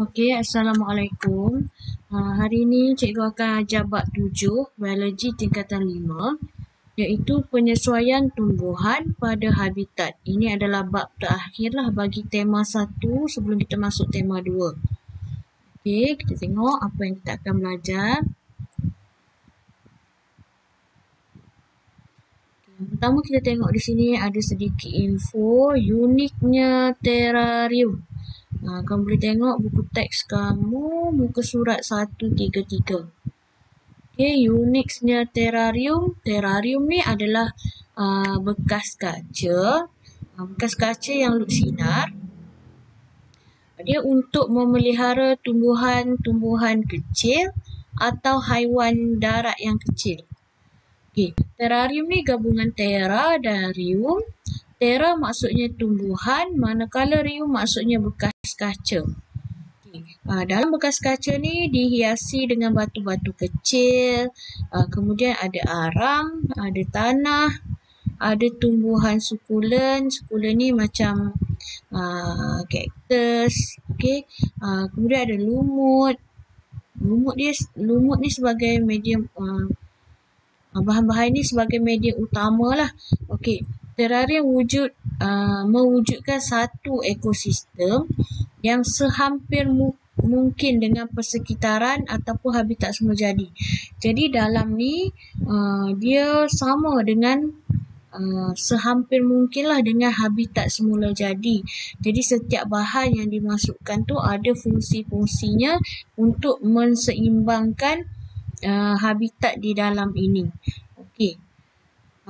Okey, Assalamualaikum. Hari ini cikgu akan ajar bab 7, biologi tingkatan 5, iaitu penyesuaian tumbuhan pada habitat. Ini adalah bab terakhirlah bagi tema 1 sebelum kita masuk tema 2. Okey, kita tengok apa yang kita akan belajar. Yang pertama kita tengok di sini ada sedikit info uniknya terarium. Kamu boleh tengok buku teks kamu, muka surat 133. Okey, uniknya terarium. Terarium ni adalah bekas kaca. Bekas kaca yang loop sinar. Dia untuk memelihara tumbuhan-tumbuhan kecil atau haiwan darat yang kecil. Okey, terarium ni gabungan tera dan rium. Tera maksudnya tumbuhan, manakala rium maksudnya bekas kaca. Dalam bekas kaca ni dihiasi dengan batu-batu kecil, kemudian ada arang, ada tanah, ada tumbuhan sukulen. Sukulen ni macam kaktus, okey. Kemudian ada lumut. Lumut ni sebagai medium, bahan-bahan ni sebagai medium utama lah. Okey, terarium mewujudkan satu ekosistem yang sehampir mungkin dengan persekitaran ataupun habitat semula jadi. Jadi dalam ni dia sama dengan sehampir mungkinlah dengan habitat semula jadi. Jadi setiap bahan yang dimasukkan tu ada fungsi-fungsinya untuk menseimbangkan habitat di dalam ini. Okey.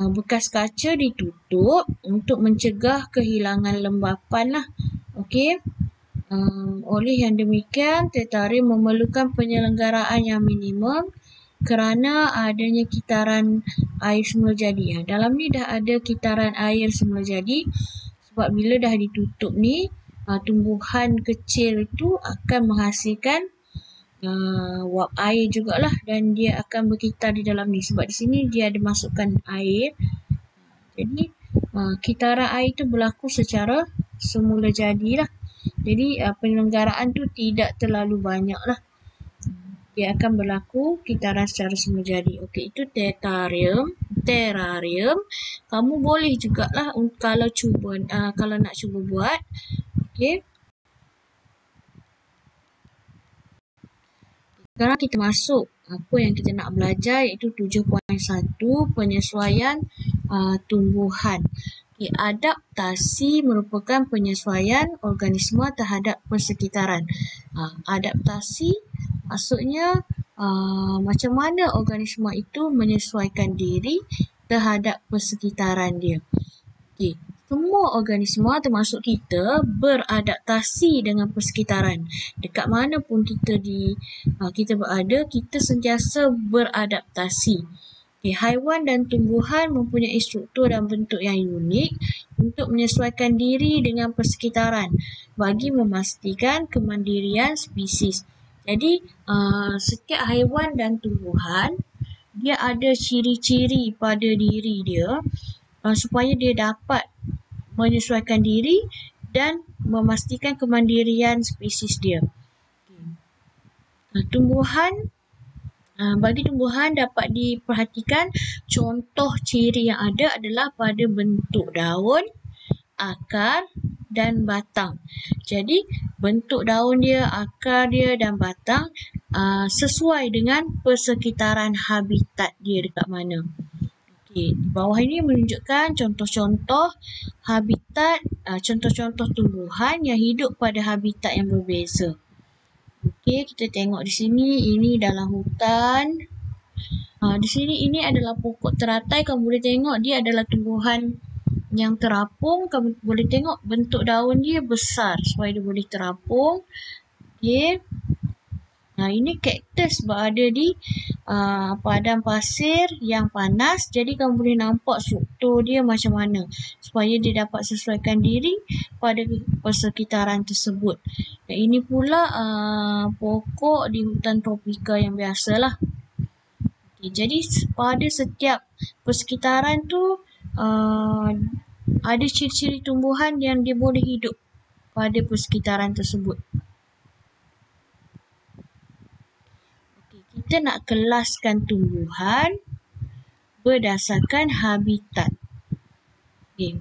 Bekas kaca ditutup untuk mencegah kehilangan lembapan lah. Okey. Oleh yang demikian, terarium memerlukan penyelenggaraan yang minimum kerana adanya kitaran air semula jadi. Dalam ni dah ada kitaran air semula jadi, sebab bila dah ditutup ni, tumbuhan kecil itu akan menghasilkan wap air jugalah, dan dia akan berkitar di dalam ni. Sebab di sini dia ada masukkan air. Jadi kitaran air itu berlaku secara semula jadilah. Jadi penyelenggaraan tu tidak terlalu banyak lah. Dia akan berlaku kitaran secara semula jadi. Okey, itu terarium. Kamu boleh jugalah kalau nak cuba buat. Okey. Sekarang kita masuk apa yang kita nak belajar, iaitu 7.1 penyesuaian tumbuhan. Adaptasi merupakan penyesuaian organisma terhadap persekitaran. Adaptasi maksudnya macam mana organisma itu menyesuaikan diri terhadap persekitaran dia. Okey, semua organisma termasuk kita beradaptasi dengan persekitaran. Dekat mana pun kita berada, kita sentiasa beradaptasi. Okay, haiwan dan tumbuhan mempunyai struktur dan bentuk yang unik untuk menyesuaikan diri dengan persekitaran bagi memastikan kemandirian spesies. Jadi, setiap haiwan dan tumbuhan dia ada ciri-ciri pada diri dia supaya dia dapat menyesuaikan diri dan memastikan kemandirian spesies dia. Bagi tumbuhan dapat diperhatikan contoh ciri yang ada adalah pada bentuk daun, akar dan batang. Jadi bentuk daun dia, akar dia dan batang sesuai dengan persekitaran habitat dia dekat mana. Okey, di bawah ini menunjukkan contoh-contoh habitat, contoh-contoh tumbuhan yang hidup pada habitat yang berbeza. Okey, kita tengok di sini, ini dalam hutan. Di sini ini adalah pokok teratai. Kamu boleh tengok dia adalah tumbuhan yang terapung. Kamu boleh tengok bentuk daun dia besar supaya dia boleh terapung. Okey. Ini kaktus berada di padang pasir yang panas. Jadi kamu boleh nampak struktur dia macam mana supaya dia dapat sesuaikan diri pada persekitaran tersebut. Dan ini pula pokok di hutan tropika yang biasalah. Okay, jadi pada setiap persekitaran tu ada ciri-ciri tumbuhan yang dia boleh hidup pada persekitaran tersebut. kita nak kelaskan tumbuhan berdasarkan habitat. Okay.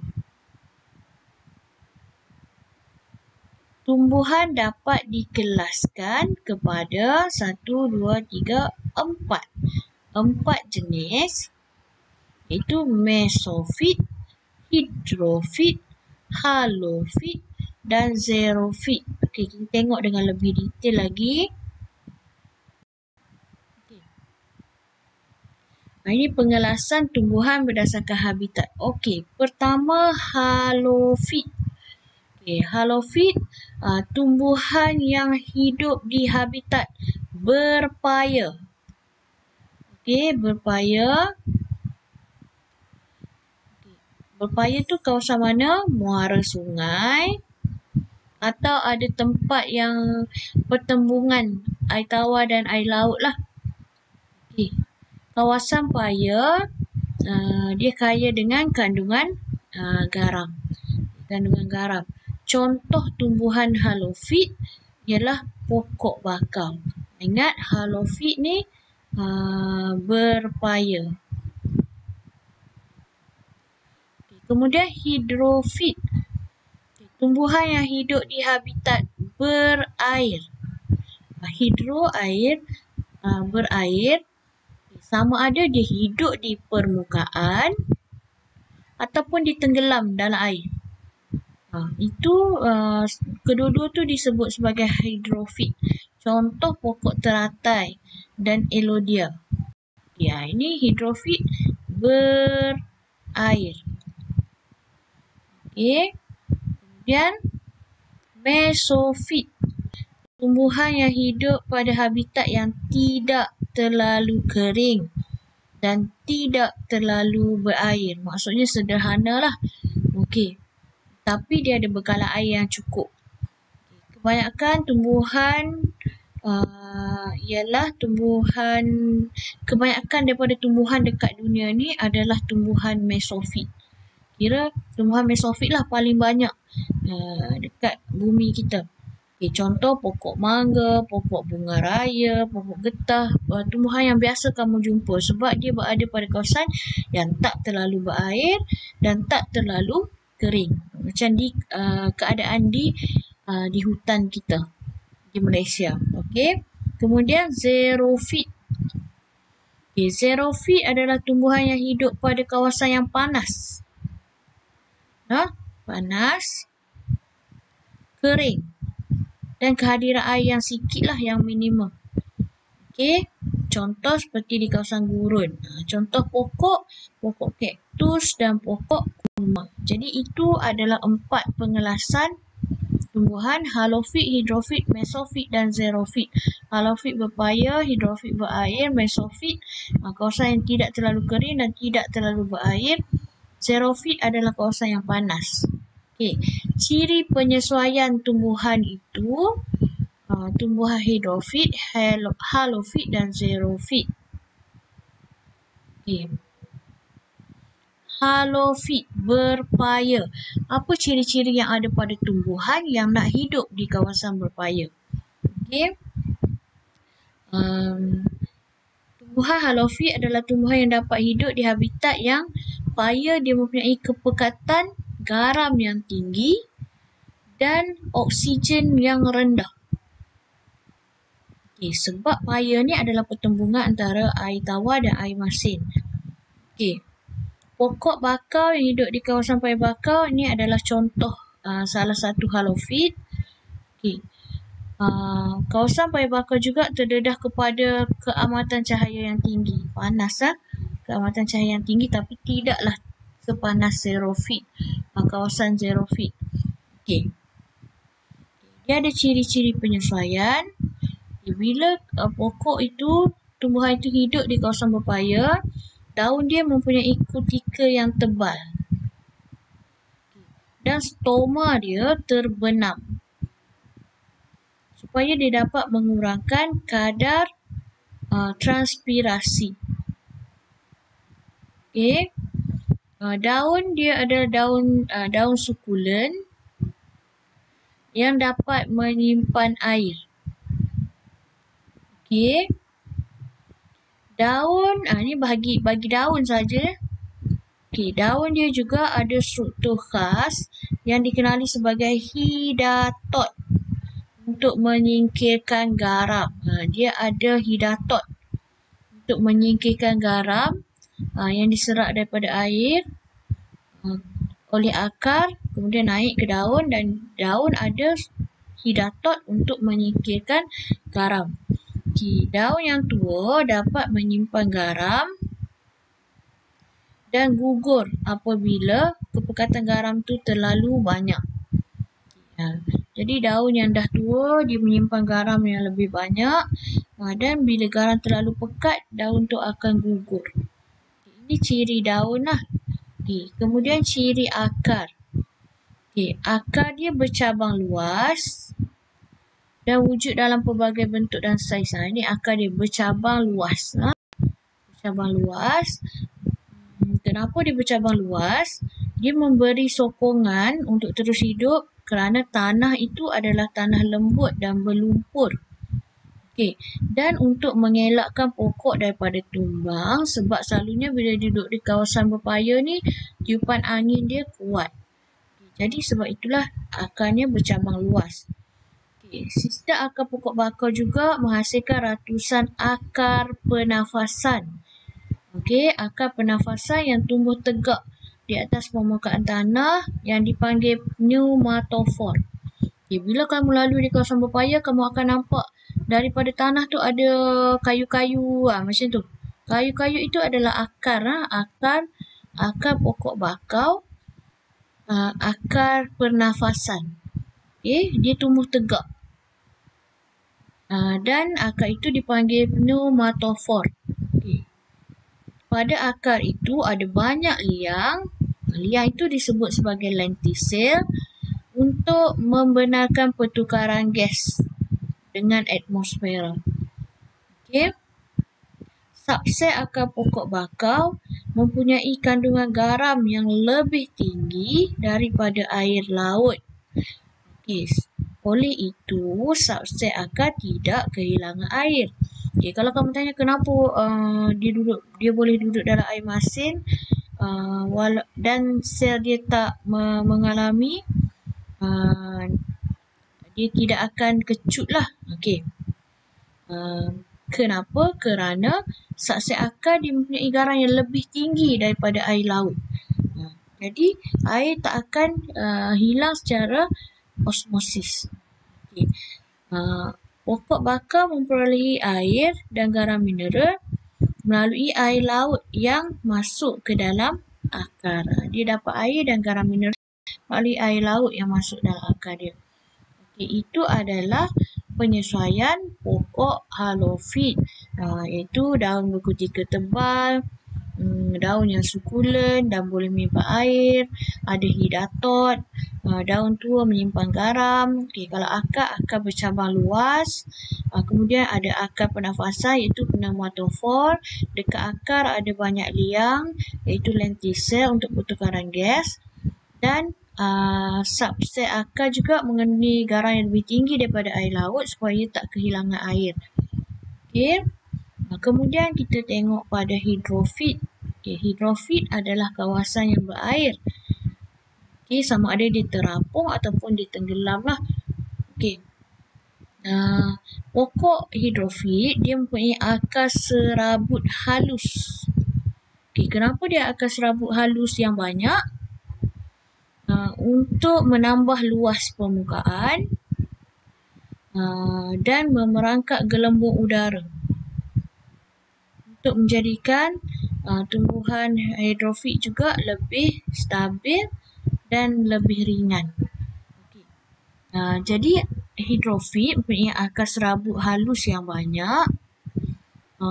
Tumbuhan dapat dikelaskan kepada 1, 2, 3, 4. 4 jenis, iaitu mesofit, hidrofit, halofit dan xerofit. Okey, kita tengok dengan lebih detail lagi. Ini pengelasan tumbuhan berdasarkan habitat. Okey, pertama halofit. Okey, halofit tumbuhan yang hidup di habitat berpaya. Okey, berpaya. Berpaya tu kawasan mana? Muara sungai atau ada tempat yang pertembungan air tawar dan air laut lah. Okey, kawasan paya dia kaya dengan kandungan garam. Kandungan garam. Contoh tumbuhan halofit ialah pokok bakau. Ingat halofit ni berpaya. Kemudian hidrofit. Tumbuhan yang hidup di habitat berair. Hidro air, berair. Sama ada dia hidup di permukaan ataupun ditenggelam dalam air. Itu kedua-dua tu disebut sebagai hidrofit. Contoh pokok teratai dan elodia. Ya, ini hidrofit berair. Okey. Kemudian mesofit. Tumbuhan yang hidup pada habitat yang tidak terlalu kering dan tidak terlalu berair. Maksudnya sederhanalah. Okey. Tapi dia ada bekalan air yang cukup. Kebanyakan tumbuhan ialah tumbuhan, kebanyakan daripada tumbuhan dekat dunia ni adalah tumbuhan mesofit. Kira tumbuhan mesofit lah paling banyak dekat bumi kita. Okay, contoh pokok mangga, pokok bunga raya, pokok getah, tumbuhan yang biasa kamu jumpa sebab dia berada pada kawasan yang tak terlalu berair dan tak terlalu kering. Macam di keadaan di hutan kita di Malaysia. Okey. Kemudian xerofit. Okay, xerofit adalah tumbuhan yang hidup pada kawasan yang panas. Panas, kering dan kehadiran air yang sikit lah, yang minimum. Okey. Contoh seperti di kawasan gurun. Contoh pokok kaktus dan pokok kurma. Jadi itu adalah 4 pengelasan tumbuhan: halofit, hidrofit, mesofit dan xerofit. Halofit berpaya, hidrofit berair, mesofit kawasan yang tidak terlalu kering dan tidak terlalu berair. Xerofit adalah kawasan yang panas. Okey, ciri penyesuaian tumbuhan itu tumbuhan hidrofit, halofit dan xerofit. Okey. Halofit berpaya. Apa ciri-ciri yang ada pada tumbuhan yang nak hidup di kawasan berpaya? Okey. Tumbuhan halofit adalah tumbuhan yang dapat hidup di habitat yang paya, dia mempunyai kepekatan garam yang tinggi dan oksigen yang rendah. Okay, sebab paya ni adalah pertembungan antara air tawar dan air masin. Okay. Pokok bakau yang hidup di kawasan paya bakau ni adalah contoh salah satu halofit. Okay. Kawasan paya bakau juga terdedah kepada keamatan cahaya yang tinggi. Panas keamatan cahaya yang tinggi, tapi tidaklah sepanas xerofit. Kawasan xerofit. Okay. Dia ada ciri-ciri penyesuaian. Bila pokok itu, tumbuhan itu hidup di kawasan berpaya, daun dia mempunyai kutika yang tebal dan stoma dia terbenam supaya dia dapat mengurangkan kadar transpirasi. Okay. Daun dia adalah daun sukulen yang dapat menyimpan air. Okay. Daun, ni bagi daun saja. Okey, daun dia juga ada struktur khas yang dikenali sebagai hidatot untuk menyingkirkan garam. Dia ada hidatot untuk menyingkirkan garam yang diserap daripada air oleh akar, kemudian naik ke daun, dan daun ada hidatot untuk menyingkirkan garam. Okay, daun yang tua dapat menyimpan garam dan gugur apabila kepekatan garam tu terlalu banyak. Jadi daun yang dah tua dia menyimpan garam yang lebih banyak, dan bila garam terlalu pekat, daun tu akan gugur. Ini ciri daun lah. Kemudian ciri akar. Akar dia bercabang luas dan wujud dalam pelbagai bentuk dan saiz. Ini akar dia bercabang luas. Bercabang luas. Kenapa dia bercabang luas? Dia memberi sokongan untuk terus hidup kerana tanah itu adalah tanah lembut dan berlumpur. Dan untuk mengelakkan pokok daripada tumbang, sebab selalunya bila duduk di kawasan berpaya ni, tiupan angin dia kuat. Jadi sebab itulah akarnya bercabang luas. Sistem akar pokok bakau juga menghasilkan ratusan akar pernafasan. Akar pernafasan yang tumbuh tegak di atas permukaan tanah yang dipanggil pneumatofor. Bila kamu lalu di kawasan berpaya, kamu akan nampak daripada tanah tu ada kayu-kayu macam tu. Kayu-kayu itu adalah akar, akar pokok bakau, akar pernafasan. Dia tumbuh tegak. Dan akar itu dipanggil pneumatofor. Pada akar itu ada banyak liang. Liang itu disebut sebagai lenticel untuk membenarkan pertukaran gas dengan atmosfera. Subsel akar pokok bakau mempunyai kandungan garam yang lebih tinggi daripada air laut. Oleh itu, subsel akar tidak kehilangan air. Kalau kamu tanya kenapa dia boleh duduk dalam air masin dan sel dia tak mengalami, dia tidak akan kecut lah. Kenapa? Kerana subsel akar dia mempunyai garam yang lebih tinggi daripada air laut. Jadi air tak akan hilang secara osmosis. Pokok bakau memperolehi air dan garam mineral melalui air laut yang masuk ke dalam akar. Dia dapat air dan garam mineral melalui air laut yang masuk dalam akar dia. Itu adalah penyesuaian pokok halofit, iaitu daun berkutika tebal, daun yang sukulen dan boleh menyimpan air, ada hidatot, daun tua menyimpan garam. Kalau akar bercabang luas, kemudian ada akar pernafasan iaitu pneumatofor. Dekat akar ada banyak liang iaitu lenticel untuk pertukaran gas, dan subsel akar juga mengandungi garam yang lebih tinggi daripada air laut supaya tak kehilangan air. Kemudian kita tengok pada hidrofit. Hidrofit adalah kawasan yang berair. Sama ada dia terapung ataupun dia tenggelam lah. Pokok hidrofit dia mempunyai akar serabut halus. Kenapa dia akar serabut halus yang banyak? Untuk menambah luas permukaan dan memerangkap gelembung udara untuk menjadikan tumbuhan hidrofit juga lebih stabil dan lebih ringan. Jadi hidrofit mempunyai akar serabut halus yang banyak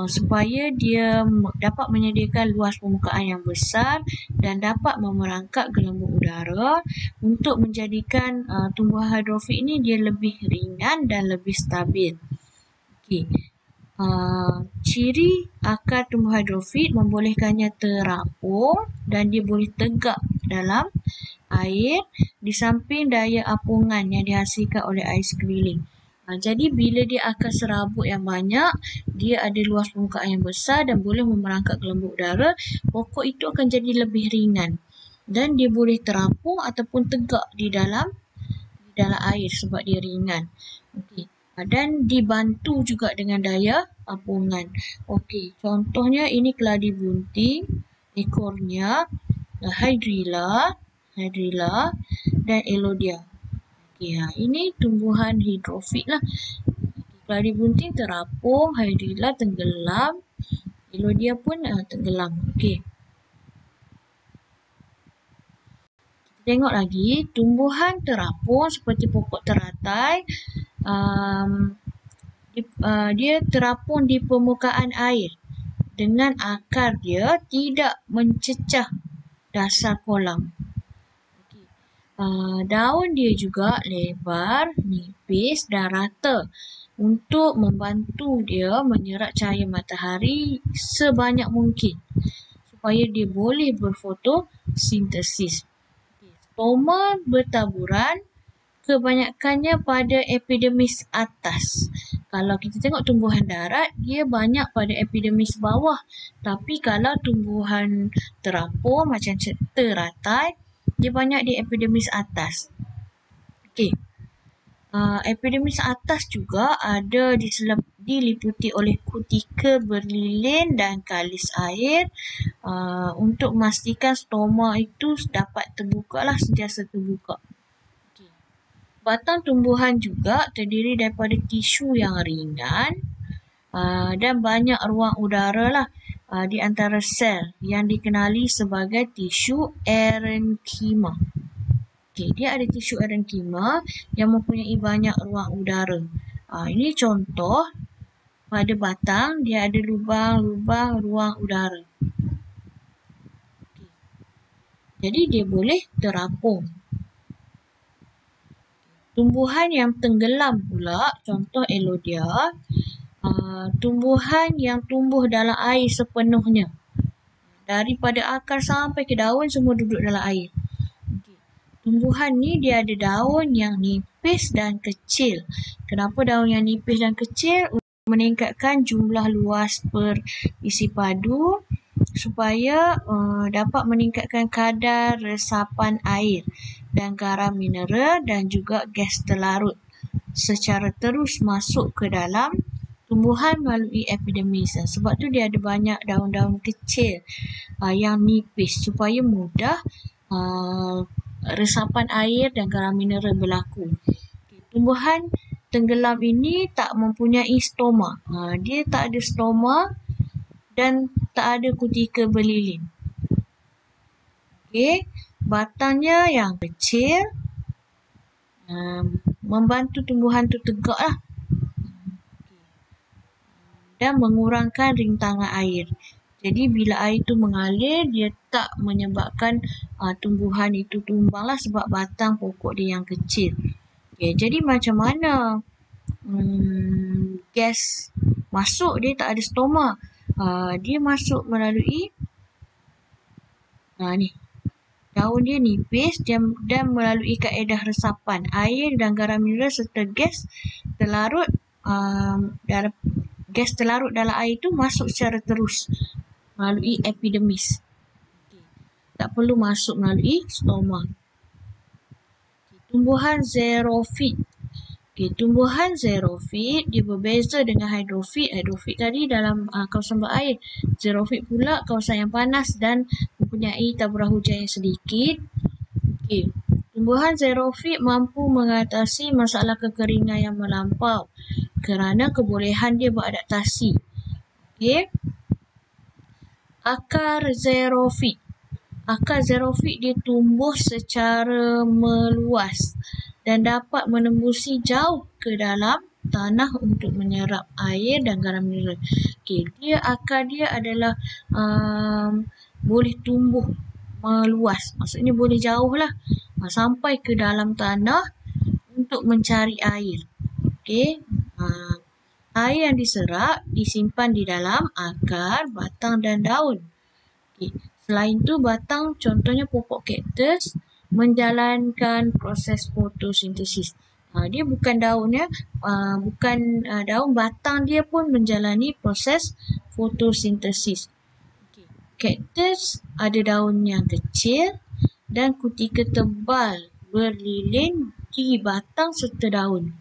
supaya dia dapat menyediakan luas permukaan yang besar dan dapat memerangkap gelembung udara untuk menjadikan tumbuhan hidrofit ini dia lebih ringan dan lebih stabil. Ciri akar tumbuhan hidrofit membolehkannya terapung dan dia boleh tegak dalam air di samping daya apungan yang dihasilkan oleh air sekeliling. Jadi bila dia akar serabut yang banyak, dia ada luas permukaan yang besar dan boleh memerangkap gelembung udara, pokok itu akan jadi lebih ringan dan dia boleh terapung ataupun tegak di dalam air sebab dia ringan. Okey. Dan dibantu juga dengan daya apungan. Okey, contohnya ini keladi bunting, ekornya Hydrilla dan Elodea. Okey, ini tumbuhan hidrofit lah. Keladi bunting terapung, Hydrilla tenggelam, Elodea pun tenggelam. Okey. Tengok lagi, tumbuhan terapung seperti pokok teratai, dia terapung di permukaan air dengan akar dia tidak mencecah dasar kolam. Daun dia juga lebar, nipis dan rata untuk membantu dia menyerap cahaya matahari sebanyak mungkin supaya dia boleh berfotosintesis. Stoma bertaburan, kebanyakannya pada epidermis atas. Kalau kita tengok tumbuhan darat, dia banyak pada epidermis bawah. Tapi kalau tumbuhan terapung macam teratai, dia banyak di epidermis atas. Okey. Epidermis atas juga ada diliputi oleh kutikel berlilin dan kalis air untuk memastikan stoma itu dapat terbuka lah, sentiasa terbuka. Batang tumbuhan juga terdiri daripada tisu yang ringan dan banyak ruang udara lah di antara sel yang dikenali sebagai tisu erenkima. Okay, dia ada tisu erenkima yang mempunyai banyak ruang udara. Ini contoh pada batang, dia ada lubang-lubang ruang udara. Okay. Jadi dia boleh terapung. Tumbuhan yang tenggelam pula, contoh Elodea, tumbuhan yang tumbuh dalam air sepenuhnya. Daripada akar sampai ke daun semua duduk dalam air. Tumbuhan ni dia ada daun yang nipis dan kecil. Kenapa daun yang nipis dan kecil? Untuk meningkatkan jumlah luas perisi padu supaya dapat meningkatkan kadar resapan air dan garam mineral dan juga gas terlarut secara terus masuk ke dalam tumbuhan melalui epidermis. Sebab tu dia ada banyak daun-daun kecil yang nipis supaya mudah resapan air dan garam mineral berlaku. Tumbuhan tenggelam ini tak mempunyai stoma. Dia tak ada stoma dan tak ada kutikel berlilin. Okey, batangnya yang kecil membantu tumbuhan tu tegak lah. Dan mengurangkan rintangan air. Jadi bila air tu mengalir, dia tak menyebabkan tumbuhan itu tumbang lah sebab batang pokok dia yang kecil. Okay, jadi macam mana gas masuk, dia tak ada stoma. Dia masuk melalui ni. Daun dia nipis dan melalui kaedah resapan air dan garam mineral serta gas terlarut dalam air itu masuk secara terus melalui epidermis. Tak perlu masuk melalui stoma. Tumbuhan xerofit. Tumbuhan xerofit dia berbeza dengan hidrofit. Hidrofit tadi dalam kawasan berair. Xerofit pula kawasan yang panas dan mempunyai taburan hujan yang sedikit. Tumbuhan xerofit mampu mengatasi masalah kekeringan yang melampau kerana kebolehan dia beradaptasi. Akar xerofit. Akar xerofit dia tumbuh secara meluas dan dapat menembusi jauh ke dalam tanah untuk menyerap air dan garam mineral. Akar dia adalah boleh tumbuh meluas. Maksudnya boleh jauh lah sampai ke dalam tanah untuk mencari air. Air yang diserap disimpan di dalam akar, batang dan daun. Selain tu batang contohnya pokok kaktus menjalankan proses fotosintesis. Dia bukan daunnya, bukan daun, batang dia pun menjalani proses fotosintesis. Kaktus ada daun yang kecil dan kutikel tebal berlilin di batang serta daun.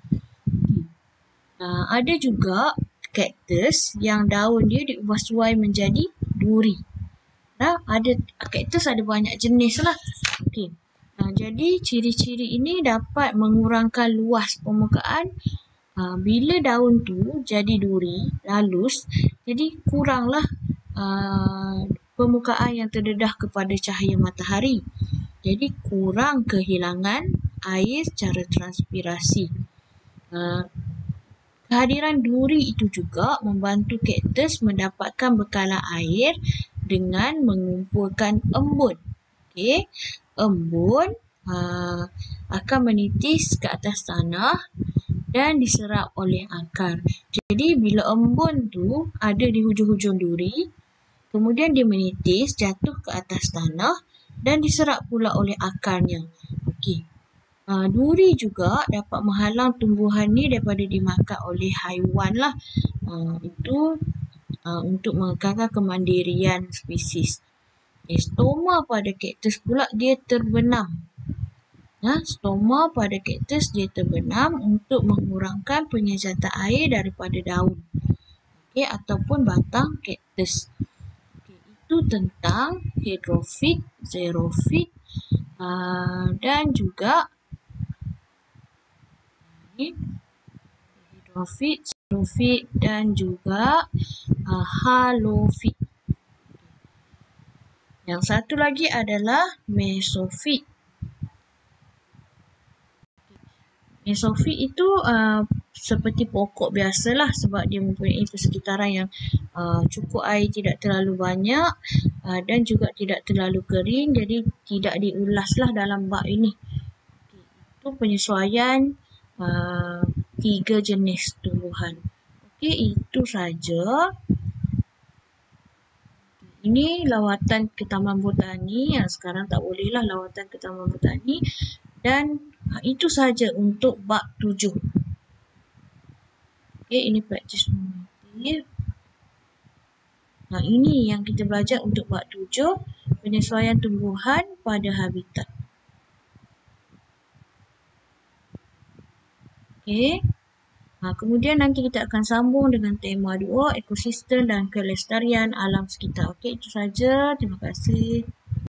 Ada juga kaktus yang daun dia diubah suai menjadi duri. Ada kaktus ada banyak jenis lah. Okey. Jadi ciri-ciri ini dapat mengurangkan luas permukaan. Bila daun tu jadi duri, lalus, jadi kuranglah permukaan yang terdedah kepada cahaya matahari. Jadi kurang kehilangan air secara transpirasi. Kehadiran duri itu juga membantu kaktus mendapatkan bekalan air dengan mengumpulkan embun. Okey, embun akan menitis ke atas tanah dan diserap oleh akar. Jadi bila embun tu ada di hujung-hujung duri, kemudian dia menitis jatuh ke atas tanah dan diserap pula oleh akarnya. Okey. Duri juga dapat menghalang tumbuhan ni daripada dimakan oleh haiwan lah. Itu untuk mengekalkan kemandirian spesies. Stoma pada kaktus pula dia terbenam. Stoma pada kaktus dia terbenam untuk mengurangkan penyejatan air daripada daun. Ataupun batang kaktus. Itu tentang hidrofit, xerofit dan juga hidrofit, xerofit dan juga halofit. Yang satu lagi adalah mesofit. Mesofit itu seperti pokok biasalah sebab dia mempunyai persekitaran yang cukup air tidak terlalu banyak dan juga tidak terlalu kering, jadi tidak diulaslah dalam bab ini. Itu penyesuaian 3 jenis tumbuhan. Okey, itu saja. Ini lawatan ke Taman Botani yang sekarang tak bolehlah lawatan ke Taman Botani, dan itu saja untuk bab 7. Okey, ini praktis normatif. Ini yang kita belajar untuk bab 7, penyesuaian tumbuhan pada habitat. Okey. Kemudian nanti kita akan sambung dengan tema 2, ekosistem dan kelestarian alam sekitar. Okey, itu saja. Terima kasih.